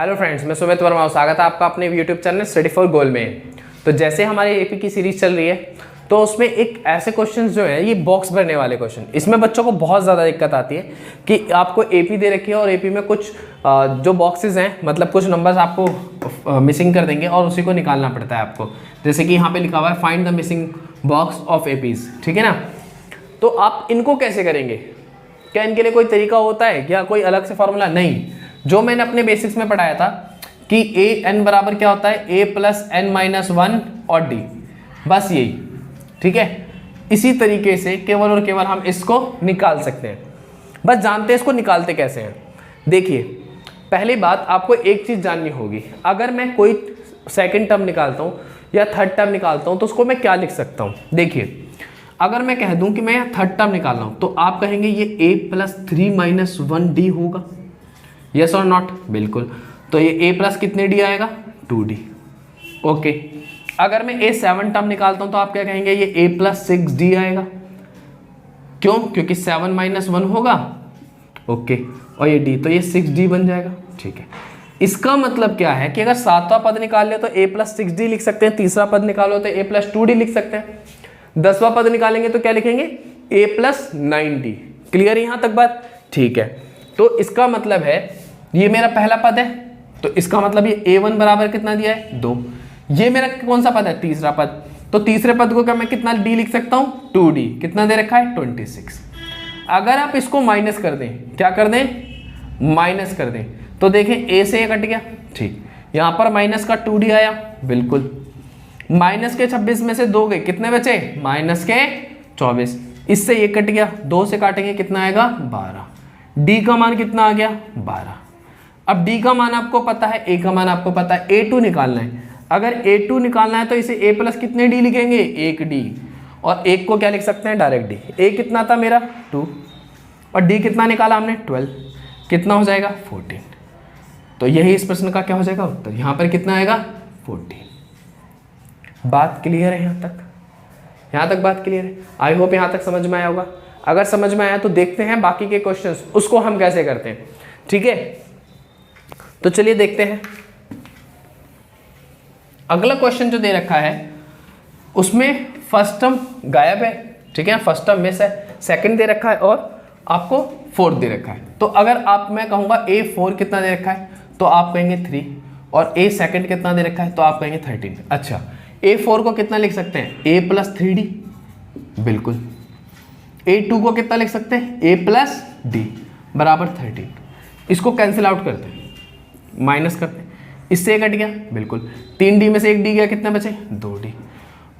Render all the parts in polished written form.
Hello friends, मैं सुमित वर्मा, स्वागत है आपका अपने यूट्यूब चैनल स्टडी फॉर गोल में। तो जैसे हमारे एपी की सीरीज चल रही है तो उसमें एक ऐसे क्वेश्चंस जो है ये बॉक्स भरने वाले क्वेश्चन, इसमें बच्चों को बहुत ज़्यादा दिक्कत आती है कि आपको एपी दे रखी है और एपी में कुछ जो बॉक्सेस हैं मतलब कुछ नंबर्स आपको मिसिंग कर देंगे और उसी को निकालना पड़ता है आपको। जैसे कि यहाँ पे लिखा हुआ है find the missing box of APs, ठीक है ना। तो आप इनको कैसे करेंगे? क्या इनके लिए कोई तरीका होता है या कोई अलग से फॉर्मूला? नहीं, जो मैंने अपने बेसिक्स में पढ़ाया था कि ए एन बराबर क्या होता है, ए प्लस एन माइनस वन और डी, बस यही, ठीक है। इसी तरीके से केवल और केवल हम इसको निकाल सकते हैं, बस जानते हैं इसको निकालते कैसे हैं। देखिए, पहली बात आपको एक चीज़ जाननी होगी, अगर मैं कोई सेकंड टर्म निकालता हूँ या थर्ड टर्म निकालता हूँ तो उसको मैं क्या लिख सकता हूँ। देखिए, अगर मैं कह दूँ कि मैं थर्ड टर्म निकाल रहा हूँ तो आप कहेंगे ये A plus three minus one D होगा, यस और नॉट? बिल्कुल। तो ये a प्लस कितने डी आएगा, 2d। ओके, अगर मैं a सेवन टर्म निकालता हूं तो आप क्या कहेंगे, ये a प्लस सिक्स डी आएगा। क्यों? क्योंकि 7 माइनस 1 होगा। ओके, और ये d, तो ये 6d बन जाएगा, ठीक है। इसका मतलब क्या है कि अगर सातवां पद निकाल ले तो a प्लस 6d लिख सकते हैं, तीसरा पद निकालो तो a प्लस 2d लिख सकते हैं, 10वां पद निकालेंगे तो क्या लिखेंगे, a प्लस 9d। क्लियर यहां तक बात? ठीक है। तो इसका मतलब है ये मेरा पहला पद है, तो इसका मतलब ये a1 बराबर कितना दिया है, 2। ये मेरा कौन सा पद है, तीसरा पद। तो तीसरे पद को क्या मैं कितना d लिख सकता हूँ, 2d। कितना दे रखा है, 26। अगर आप इसको माइनस कर दें, क्या कर दें, माइनस कर दें, तो देखें a से a कट गया, ठीक। यहाँ पर माइनस का 2d आया, बिल्कुल। माइनस के 26 में से 2 गए, कितने बचे, माइनस के 24। इससे ये कट गया, 2 से काटेंगे कितना आएगा, 12। d का मान कितना आ गया, 12। अब d का मान आपको पता है, a का मान आपको पता है, a2 निकालना है। अगर a2 निकालना है तो इसे a प्लस कितने d लिखेंगे, 1d, और 1 को क्या लिख सकते हैं, डायरेक्ट d। a कितना था मेरा, 2, और d कितना निकाला हमने, 12। कितना हो जाएगा, 14। तो यही इस प्रश्न का क्या हो जाएगा उत्तर, यहाँ पर कितना आएगा, 14। बात क्लियर है यहाँ तक? यहाँ तक बात क्लियर है? आई होप यहाँ तक समझ में आया होगा। अगर समझ में आया तो देखते हैं बाकी के क्वेश्चंस, उसको हम कैसे करते हैं, ठीक है। तो चलिए देखते हैं। अगला क्वेश्चन जो दे रखा है उसमें फर्स्ट टर्म गायब है, ठीक है, फर्स्ट टर्म मिस है, सेकंड दे रखा है और आपको फोर्थ दे रखा है। तो अगर आप, मैं कहूँगा a4 कितना दे रखा है तो आप कहेंगे 3, और a सेकंड कितना दे रखा है तो आप कहेंगे 13। अच्छा, a4 को कितना लिख सकते हैं, a प्लस 3d, बिल्कुल। a2 को कितना लिख सकते हैं, a प्लस d बराबर 13। इसको कैंसिल आउट करते हैं, माइनस करते हैं, इससे कट गया, बिल्कुल। 3d में से 1d गया, कितना बचे, 2d,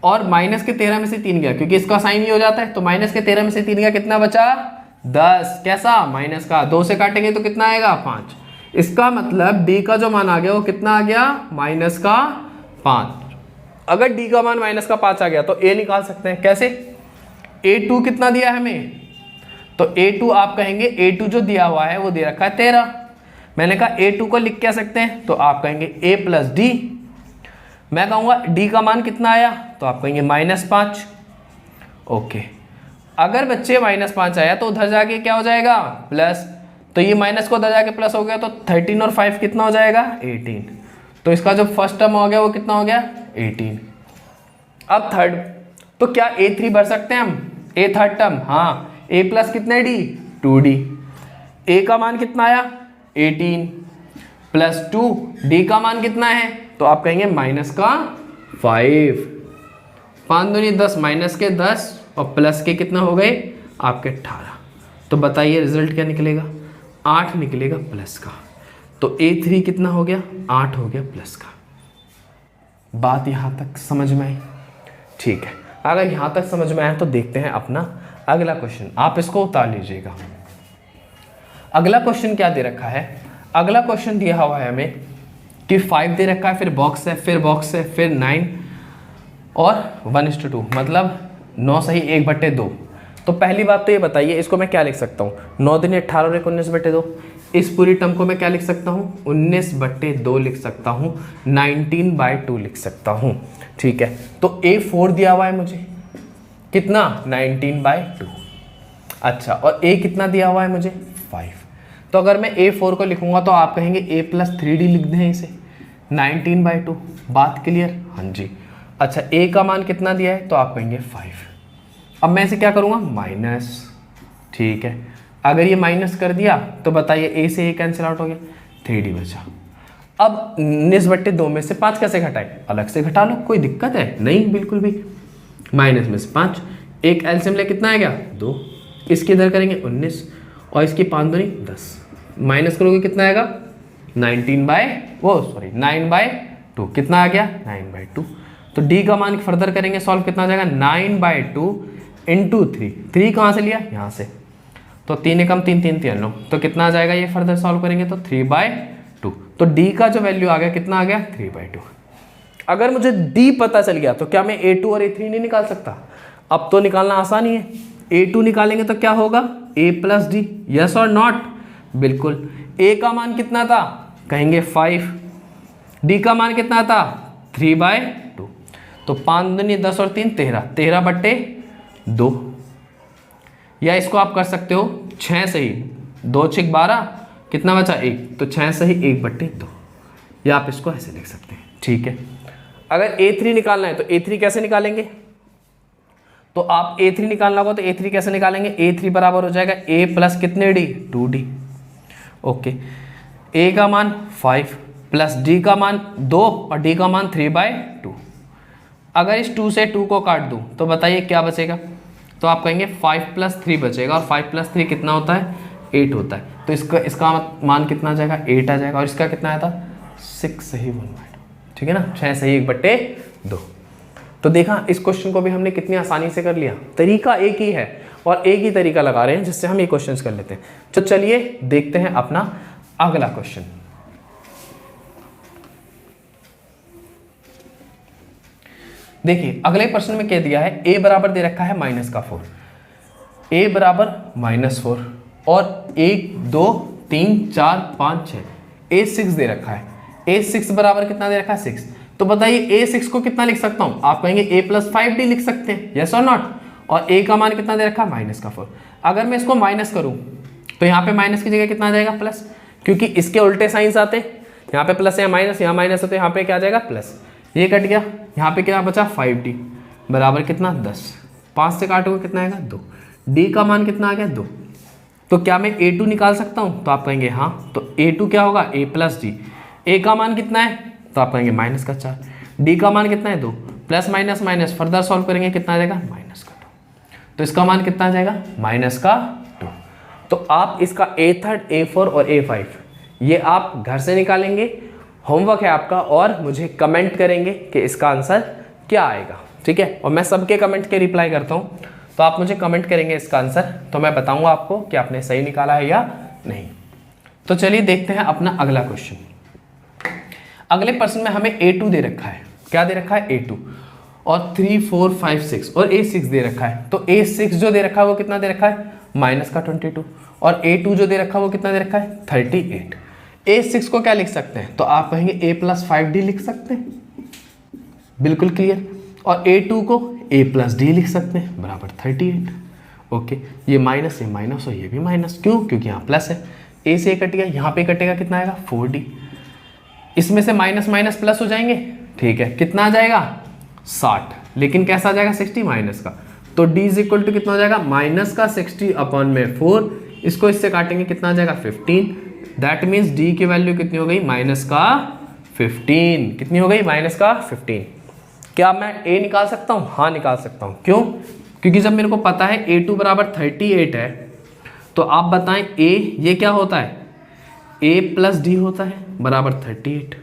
और माइनस के 13 में से 3 गया, क्योंकि इसका साइन ही हो जाता है, तो माइनस के 13 में से 3 गया, कितना बचा, 10। कैसा, माइनस का, 2 से काटेंगे तो कितना आएगा, 5। इसका मतलब d का जो मान आ गया वो कितना आ गया, माइनस का 5। अगर d का मान माइनस का 5 आ गया तो a निकाल सकते हैं, कैसे, a2 कितना दिया है हमें, तो a2 आप कहेंगे, a2 जो दिया हुआ है वो दे रखा है 13। मैंने कहा a2 को लिख क्या सकते हैं, तो आप कहेंगे a प्लस डी। मैं कहूँगा d का मान कितना आया, तो आप कहेंगे -5। ओके, अगर बच्चे -5 आया तो उधर जाके क्या हो जाएगा, प्लस। तो ये माइनस को उधर जाके प्लस हो गया, तो 13 और 5 कितना हो जाएगा, 18। तो इसका जो फर्स्ट टर्म हो गया वो कितना हो गया, 18। अब थर्ड, तो क्या a3 भर सकते हैं हम, a थर्ड टर्म, हाँ, a प्लस कितने d, 2d। a का मान कितना आया, 18 प्लस 2, d का मान कितना है, तो आप कहेंगे माइनस का 5। 5 दूनी 10, माइनस के 10 और प्लस के कितना हो गए आपके 18। तो बताइए रिजल्ट क्या निकलेगा, 8 निकलेगा प्लस का। तो a3 कितना हो गया, 8 हो गया प्लस का। बात यहाँ तक समझ में आई? ठीक है, अगर यहाँ तक समझ में आया तो देखते हैं अपना अगला क्वेश्चन। आप इसको उतार लीजिएगा। अगला क्वेश्चन क्या दे रखा है, अगला क्वेश्चन दिया हुआ है हमें कि 5 दे रखा है, फिर बॉक्स है, फिर बॉक्स है, फिर 9 और 1:2, मतलब 9 सही 1/2। तो पहली बात तो ये बताइए इसको मैं क्या लिख सकता हूँ, 9 दूनी 18 और 19/2। इस पूरी टर्म को मैं क्या लिख सकता हूँ, 19/2 लिख सकता हूँ, 19/2 लिख सकता हूँ, ठीक है। तो a4 दिया हुआ है मुझे, कितना, 19/2। अच्छा, और a कितना दिया हुआ है मुझे, 5। तो अगर मैं A4 को लिखूंगा तो आप कहेंगे A+3D लिख दें इसे, 19/2। बात क्लियर? हाँ जी। अच्छा, A का मान कितना दिया है तो आप कहेंगे 5। अब मैं इसे क्या करूँगा, माइनस। ठीक है, अगर ये माइनस कर दिया तो बताइए A से A कैंसिल आउट हो गया, 3D बचा। अब 19/2 में से 5 कैसे घटाए, अलग से घटा लो, कोई दिक्कत है नहीं, बिल्कुल भी। माइनस में से 5, एक एलसीएम ले कितना आ गया 2, इसके इधर करेंगे 19 और इसकी 5 दूनी 10, माइनस करोगे कितना आएगा 9/2, कितना आ गया 9/2। तो डी का मान फर्दर करेंगे सॉल्व, कितना आ जाएगा 9/2 इंटू 3 कहाँ से लिया, यहाँ से, तो 3 एकम 3 3 3 9, तो कितना आ जाएगा, ये फर्दर सॉल्व करेंगे तो 3/2। तो डी का जो वैल्यू आ गया कितना आ गया 3/2। अगर मुझे डी पता चल गया तो क्या मैं A2 और A3 नहीं निकाल सकता? अब तो निकालना आसान ही है। A2 निकालेंगे तो क्या होगा A+D, यस और नॉट, बिल्कुल। A का मान कितना था, कहेंगे 5, D का मान कितना था 3/2, तो 5 दूनी 10 और 3 13, 13/2। या इसको आप कर सकते हो 6 से ही, 2 6 12, कितना बचा 1, तो 6 से ही 1/2, या आप इसको ऐसे लिख सकते हैं। ठीक है, अगर A3 निकालना है तो A3 कैसे निकालेंगे, तो आप A3 निकालना होगा तो A3 कैसे निकालेंगे, A3 बराबर हो जाएगा A प्लस कितने D, 2D। ओके, A का मान 5 प्लस D का मान 2 और D का मान 3/2। अगर इस 2 से 2 को काट दूं तो बताइए क्या बचेगा, तो आप कहेंगे 5 + 3 बचेगा, और 5 + 3 कितना होता है 8 होता है, तो इसका मान कितना आ जाएगा 8 आ जाएगा, और इसका कितना आया था 6 सही 1/2। ठीक है ना, 6 सही 1/2। तो देखा, इस क्वेश्चन को भी हमने कितनी आसानी से कर लिया, तरीका एक ही है और एक ही तरीका लगा रहे हैं जिससे हम ये क्वेश्चंस कर लेते हैं। तो चलिए देखते हैं अपना अगला क्वेश्चन। देखिए, अगले प्रश्न में क्या दिया है, A बराबर दे रखा है -4, A बराबर -4 और 1 2 3 4 5 6, A6 दे रखा है। A6 बराबर कितना दे रखा है 6, तो बताइए A6 को कितना लिख सकता हूं, आप कहेंगे A+5D लिख सकते हैं, यस और नॉट। और A का मान कितना दे रखा है -4। अगर मैं इसको माइनस करूं तो यहाँ पे माइनस की जगह कितना आ जाएगा प्लस, क्योंकि इसके उल्टे साइंस आते हैं, यहाँ पे प्लस या माइनस, यहाँ माइनस है तो यहाँ पे क्या आ जाएगा प्लस, ये कट गया, यहाँ पे क्या बचा 5D बराबर कितना 10, 5 से काटोगे कितना आएगा 2, D का मान कितना आ गया 2। तो क्या मैं A2 निकाल सकता हूँ, तो आप कहेंगे हाँ, तो A2 क्या होगा A+D। A का मान कितना है, तो आप कहेंगे -4, D का मान कितना है 2, plus minus minus further solve करेंगे कितना आ जाएगा -2, तो इसका मान कितना आ जाएगा -2। तो आप इसका A3, A4 और A5 ये आप घर से निकालेंगे, होमवर्क है आपका, और मुझे कमेंट करेंगे कि इसका आंसर क्या आएगा। ठीक है, और मैं सबके कमेंट के रिप्लाई करता हूँ, तो आप मुझे कमेंट करेंगे इसका आंसर, तो मैं बताऊँगा आपको कि आपने सही निकाला है या नहीं। तो चलिए देखते हैं अपना अगला क्वेश्चन। अगले प्रश्न में हमें A2 दे रखा है, क्या दे रखा है A2, और 3 4 5 6 और A6 दे रखा है। तो A6 जो दे रखा है वो कितना दे रखा है -22, और A2 जो दे रखा है वो कितना दे रखा है 38। A6 को क्या लिख सकते हैं, तो आप कहेंगे A+5D लिख सकते हैं, बिल्कुल क्लियर। और A2 को A+D लिख सकते हैं बराबर 38। ओके, ये माइनस और ये भी माइनस, क्यों, क्योंकि यहाँ प्लस है। A से कट गया, यहाँ पे कटेगा कितना आएगा 4D, इसमें से माइनस माइनस प्लस हो जाएंगे। ठीक है, कितना आ जाएगा 60, लेकिन कैसा आ जाएगा 60 माइनस का, तो D = कितना हो जाएगा -60/4, इसको इससे काटेंगे कितना आ जाएगा 15। दैट मीन्स D की वैल्यू कितनी हो गई -15, कितनी हो गई -15। क्या मैं A निकाल सकता हूँ, हाँ निकाल सकता हूँ, क्यों, क्योंकि जब मेरे को पता है A2 बराबर 38 है, तो आप बताएं A ये क्या होता है, A+D होता है बराबर 38।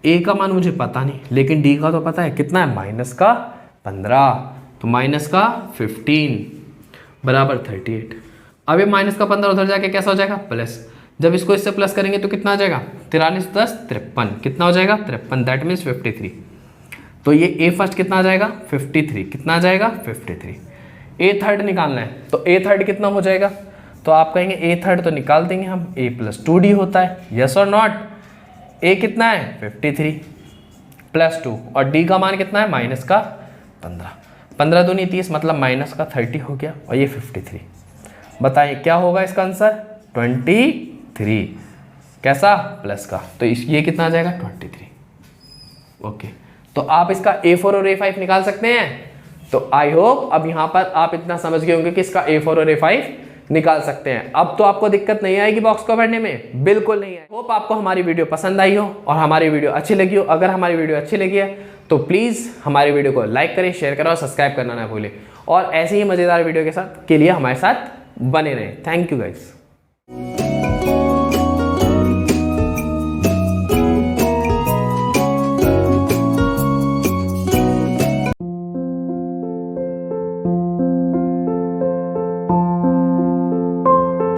A का मान मुझे पता नहीं, लेकिन D का तो पता है, कितना है -15, तो -15 बराबर 38। अब ये -15 उधर जाके कैसा हो जाएगा प्लस, जब इसको इससे प्लस करेंगे तो कितना आ जाएगा 43 + 10 53, कितना हो जाएगा 53, दैट मीन्स 53। तो ये A फर्स्ट कितना आ जाएगा 53, कितना आ जाएगा 53। A थर्ड निकालना है, तो A थर्ड कितना हो जाएगा, तो आप कहेंगे A थर्ड तो निकाल देंगे हम, A+2D होता है, यस और नॉट। A कितना है 53 + 2, और D का मान कितना है -15, 15 दूनी 30, मतलब -30 हो गया, और ये 53। बताइए क्या होगा इसका आंसर, 23 कैसा प्लस का, तो ये कितना आ जाएगा 23। ओके, तो आप इसका A4 और A5 निकाल सकते हैं। तो आई होप अब यहाँ पर आप इतना समझ गए होंगे कि इसका A4 और A5 निकाल सकते हैं। अब तो आपको दिक्कत नहीं आएगी बॉक्स को भरने में, बिल्कुल नहीं है। होप आपको हमारी वीडियो पसंद आई हो और हमारी वीडियो अच्छी लगी हो। अगर हमारी वीडियो अच्छी लगी है तो प्लीज़ हमारी वीडियो को लाइक करें, शेयर करें और सब्सक्राइब करना ना भूलें। और ऐसे ही मज़ेदार वीडियो के लिए हमारे साथ बने रहें। Thank you guys.